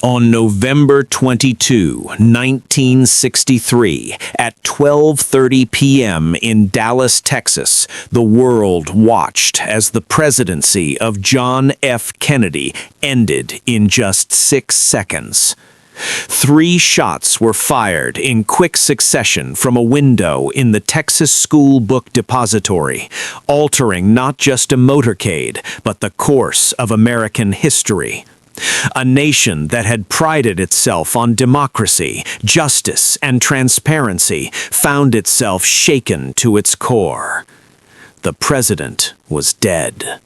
On November 22, 1963, at 12:30 p.m. in Dallas, Texas, the world watched as the presidency of John F. Kennedy ended in just 6 seconds. 3 shots were fired in quick succession from a window in the Texas School Book Depository, altering not just a motorcade, but the course of American history. A nation that had prided itself on democracy, justice, and transparency found itself shaken to its core. The president was dead.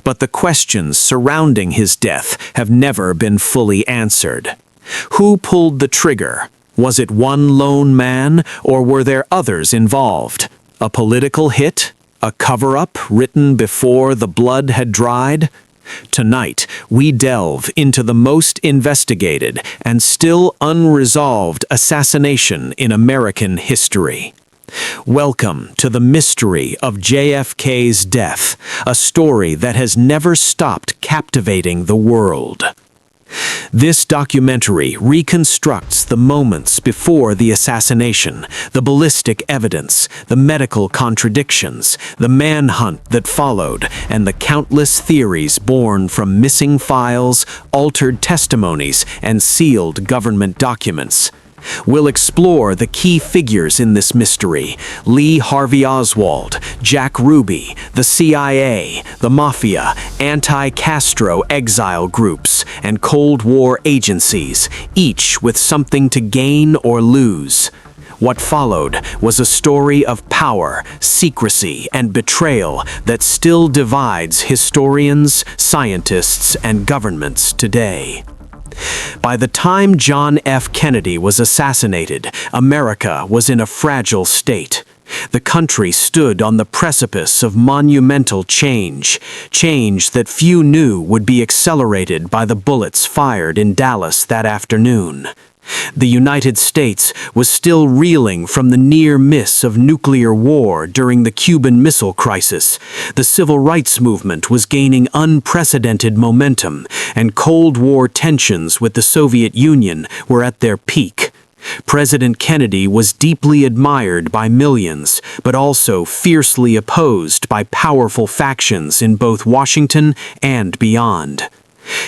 But the questions surrounding his death have never been fully answered. Who pulled the trigger? Was it one lone man, or were there others involved? A political hit? A cover-up written before the blood had dried? Tonight, we delve into the most investigated and still unresolved assassination in American history. Welcome to the mystery of JFK's death, a story that has never stopped captivating the world. This documentary reconstructs the moments before the assassination, the ballistic evidence, the medical contradictions, the manhunt that followed, and the countless theories born from missing files, altered testimonies, and sealed government documents. We'll explore the key figures in this mystery: Lee Harvey Oswald, Jack Ruby, the CIA, the Mafia, anti-Castro exile groups, and Cold War agencies, each with something to gain or lose. What followed was a story of power, secrecy, and betrayal that still divides historians, scientists, and governments today. By the time John F. Kennedy was assassinated, America was in a fragile state. The country stood on the precipice of monumental change that few knew would be accelerated by the bullets fired in Dallas that afternoon. The United States was still reeling from the near miss of nuclear war during the Cuban Missile Crisis. The civil rights movement was gaining unprecedented momentum, and Cold War tensions with the Soviet Union were at their peak. President Kennedy was deeply admired by millions, but also fiercely opposed by powerful factions in both Washington and beyond.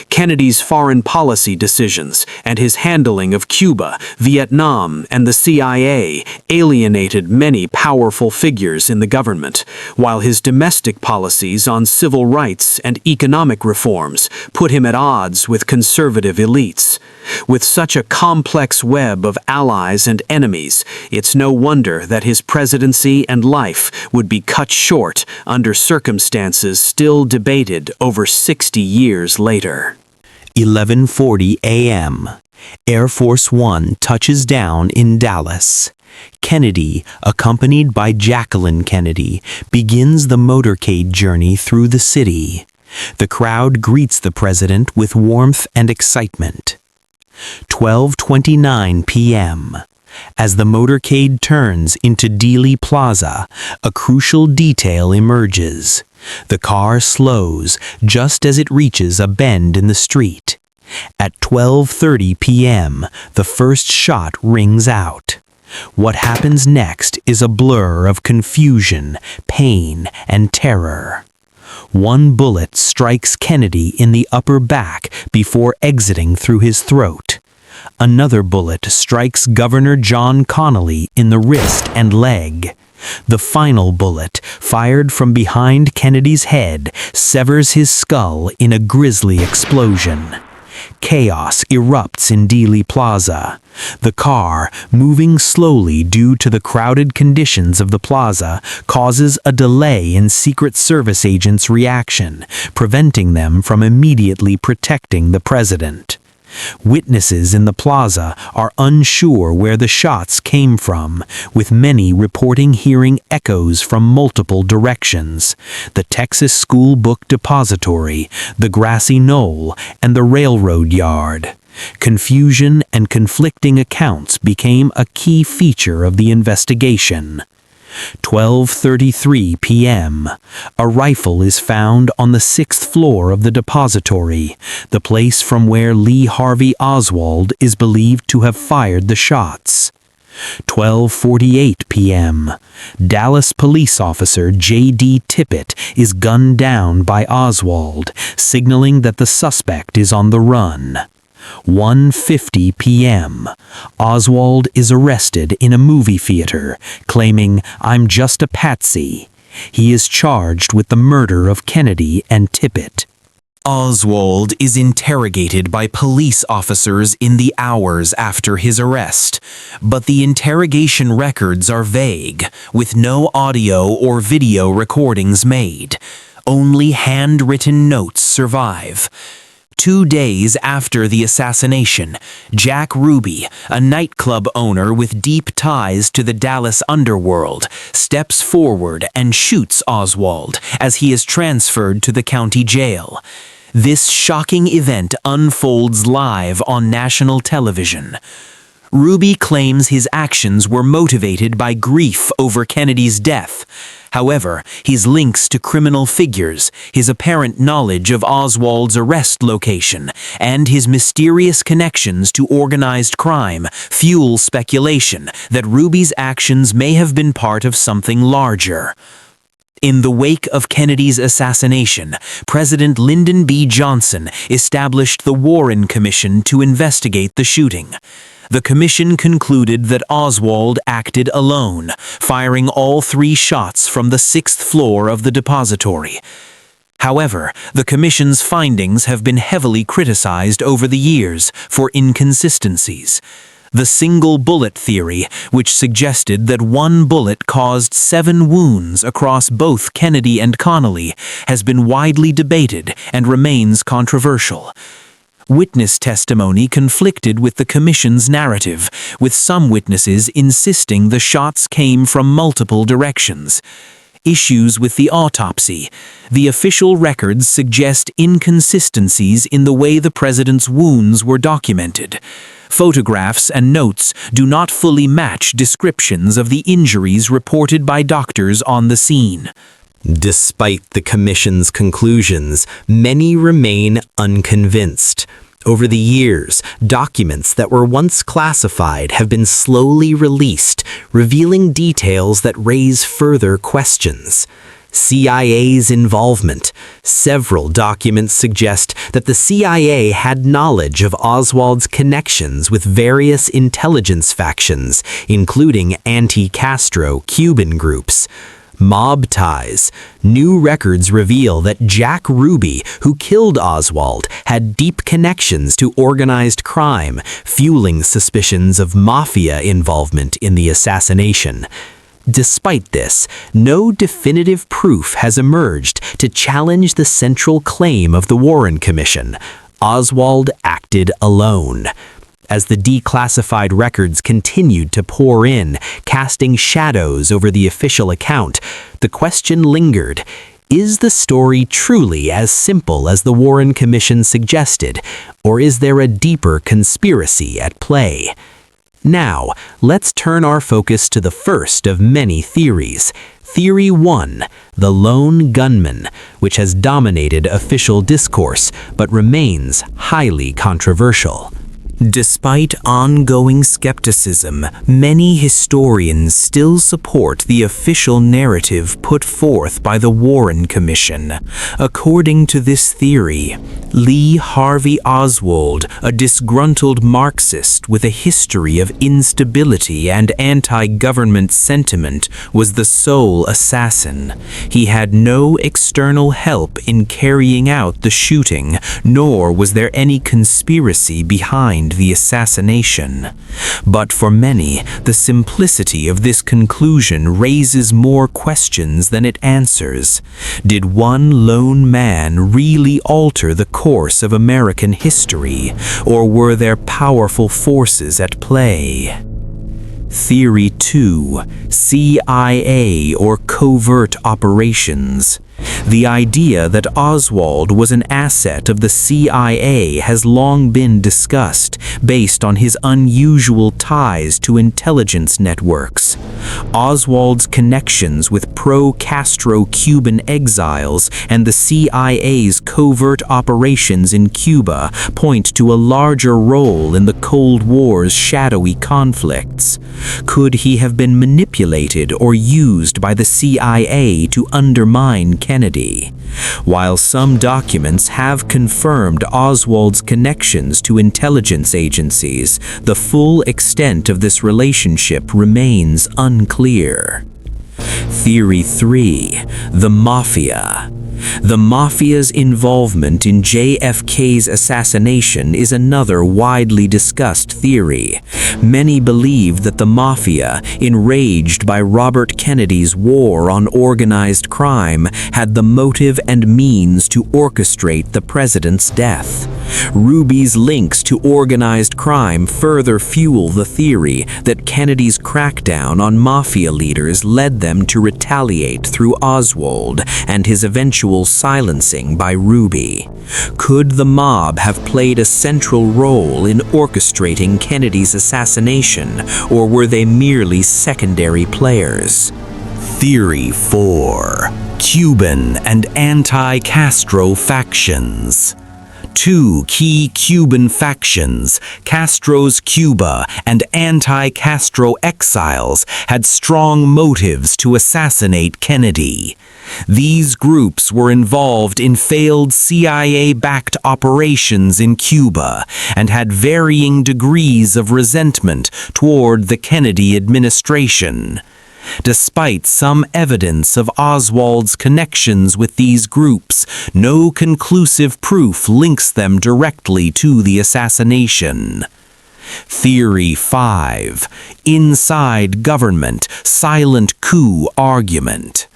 Kennedy's foreign policy decisions and his handling of Cuba, Vietnam, and the CIA alienated many powerful figures in the government, while his domestic policies on civil rights and economic reforms put him at odds with conservative elites. With such a complex web of allies and enemies, it's no wonder that his presidency and life would be cut short under circumstances still debated over 60 years later. 11:40 a.m. Air Force One touches down in Dallas. Kennedy, accompanied by Jacqueline Kennedy, begins the motorcade journey through the city. The crowd greets the president with warmth and excitement. 12:29 p.m. As the motorcade turns into Dealey Plaza, a crucial detail emerges. The car slows just as it reaches a bend in the street. At 12:30 p.m., the first shot rings out. What happens next is a blur of confusion, pain, and terror. One bullet strikes Kennedy in the upper back before exiting through his throat. Another bullet strikes Governor John Connally in the wrist and leg. The final bullet, fired from behind Kennedy's head, severs his skull in a grisly explosion. Chaos erupts in Dealey Plaza. The car, moving slowly due to the crowded conditions of the plaza, causes a delay in Secret Service agents' reaction, preventing them from immediately protecting the president. Witnesses in the plaza are unsure where the shots came from, with many reporting hearing echoes from multiple directions: the Texas School Book Depository, the grassy knoll, and the railroad yard. Confusion and conflicting accounts became a key feature of the investigation. 12:33 p.m. A rifle is found on the 6th floor of the depository, the place from where Lee Harvey Oswald is believed to have fired the shots. 12:48 p.m. Dallas police officer J.D. Tippit is gunned down by Oswald, signaling that the suspect is on the run. 1:50 p.m. Oswald is arrested in a movie theater, claiming, "I'm just a patsy." He is charged with the murder of Kennedy and Tippit. Oswald is interrogated by police officers in the hours after his arrest, but the interrogation records are vague, with no audio or video recordings made. Only handwritten notes survive. 2 days after the assassination, Jack Ruby, a nightclub owner with deep ties to the Dallas underworld, steps forward and shoots Oswald as he is transferred to the county jail. This shocking event unfolds live on national television. Ruby claims his actions were motivated by grief over Kennedy's death. However, his links to criminal figures, his apparent knowledge of Oswald's arrest location, and his mysterious connections to organized crime fuel speculation that Ruby's actions may have been part of something larger. In the wake of Kennedy's assassination, President Lyndon B. Johnson established the Warren Commission to investigate the shooting. The commission concluded that Oswald acted alone, firing all 3 shots from the 6th floor of the depository. However, the commission's findings have been heavily criticized over the years for inconsistencies. The single bullet theory, which suggested that 1 bullet caused 7 wounds across both Kennedy and Connally, has been widely debated and remains controversial. Witness testimony conflicted with the commission's narrative, with some witnesses insisting the shots came from multiple directions. Issues with the autopsy. The official records suggest inconsistencies in the way the president's wounds were documented. Photographs and notes do not fully match descriptions of the injuries reported by doctors on the scene. Despite the commission's conclusions, many remain unconvinced. Over the years, documents that were once classified have been slowly released, revealing details that raise further questions. CIA's involvement. Several documents suggest that the CIA had knowledge of Oswald's connections with various intelligence factions, including anti-Castro Cuban groups. Mob ties. New records reveal that Jack Ruby, who killed Oswald, had deep connections to organized crime, fueling suspicions of mafia involvement in the assassination. Despite this, no definitive proof has emerged to challenge the central claim of the Warren Commission: Oswald acted alone. As the declassified records continued to pour in, casting shadows over the official account, the question lingered: is the story truly as simple as the Warren Commission suggested, or is there a deeper conspiracy at play? Now, let's turn our focus to the first of many theories. Theory 1, the lone gunman, which has dominated official discourse but remains highly controversial. Despite ongoing skepticism, many historians still support the official narrative put forth by the Warren Commission. According to this theory, Lee Harvey Oswald, a disgruntled Marxist with a history of instability and anti-government sentiment, was the sole assassin. He had no external help in carrying out the shooting, nor was there any conspiracy behind the assassination. But for many, the simplicity of this conclusion raises more questions than it answers. Did one lone man really alter the course of American history, or were there powerful forces at play? Theory 2, CIA or covert operations. The idea that Oswald was an asset of the CIA has long been discussed, based on his unusual ties to intelligence networks. Oswald's connections with pro-Castro Cuban exiles and the CIA's covert operations in Cuba point to a larger role in the Cold War's shadowy conflicts. Could he have been manipulated or used by the CIA to undermine Kennedy? While some documents have confirmed Oswald's connections to intelligence agencies, the full extent of this relationship remains unclear. Theory 3. The Mafia. The Mafia's involvement in JFK's assassination is another widely discussed theory. Many believe that the Mafia, enraged by Robert Kennedy's war on organized crime, had the motive and means to orchestrate the president's death. Ruby's links to organized crime further fuel the theory that Kennedy's crackdown on Mafia leaders led them to retaliate through Oswald and his eventual silencing by Ruby. Could the mob have played a central role in orchestrating Kennedy's assassination, or were they merely secondary players? Theory 4. Cuban and anti-Castro factions. Two key Cuban factions, Castro's Cuba and anti-Castro exiles, had strong motives to assassinate Kennedy. These groups were involved in failed CIA-backed operations in Cuba and had varying degrees of resentment toward the Kennedy administration. Despite some evidence of Oswald's connections with these groups, no conclusive proof links them directly to the assassination. Theory 5. Inside government, silent coup argument.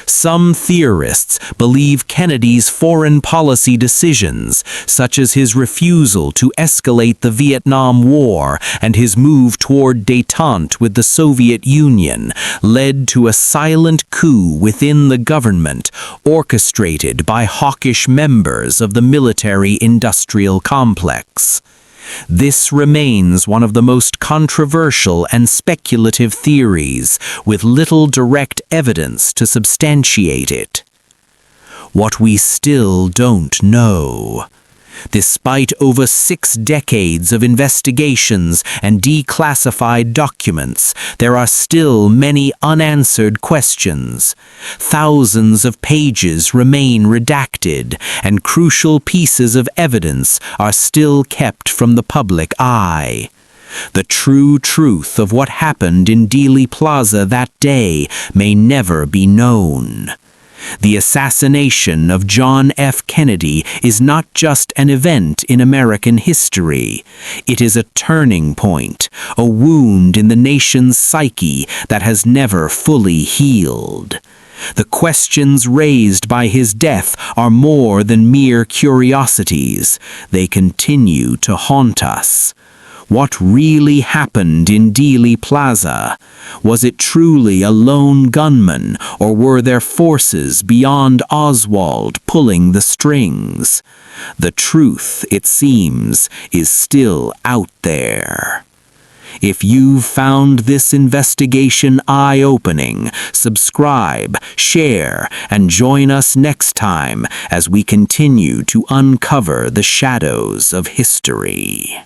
Some theorists believe Kennedy's foreign policy decisions, such as his refusal to escalate the Vietnam War and his move toward détente with the Soviet Union, led to a silent coup within the government, orchestrated by hawkish members of the military-industrial complex. This remains one of the most controversial and speculative theories, with little direct evidence to substantiate it. What we still don't know. Despite over 6 decades of investigations and declassified documents, there are still many unanswered questions. Thousands of pages remain redacted, and crucial pieces of evidence are still kept from the public eye. The true truth of what happened in Dealey Plaza that day may never be known. The assassination of John F. Kennedy is not just an event in American history. It is a turning point, a wound in the nation's psyche that has never fully healed. The questions raised by his death are more than mere curiosities. They continue to haunt us. What really happened in Dealey Plaza? Was it truly a lone gunman, or were there forces beyond Oswald pulling the strings? The truth, it seems, is still out there. If you've found this investigation eye-opening, subscribe, share, and join us next time as we continue to uncover the shadows of history.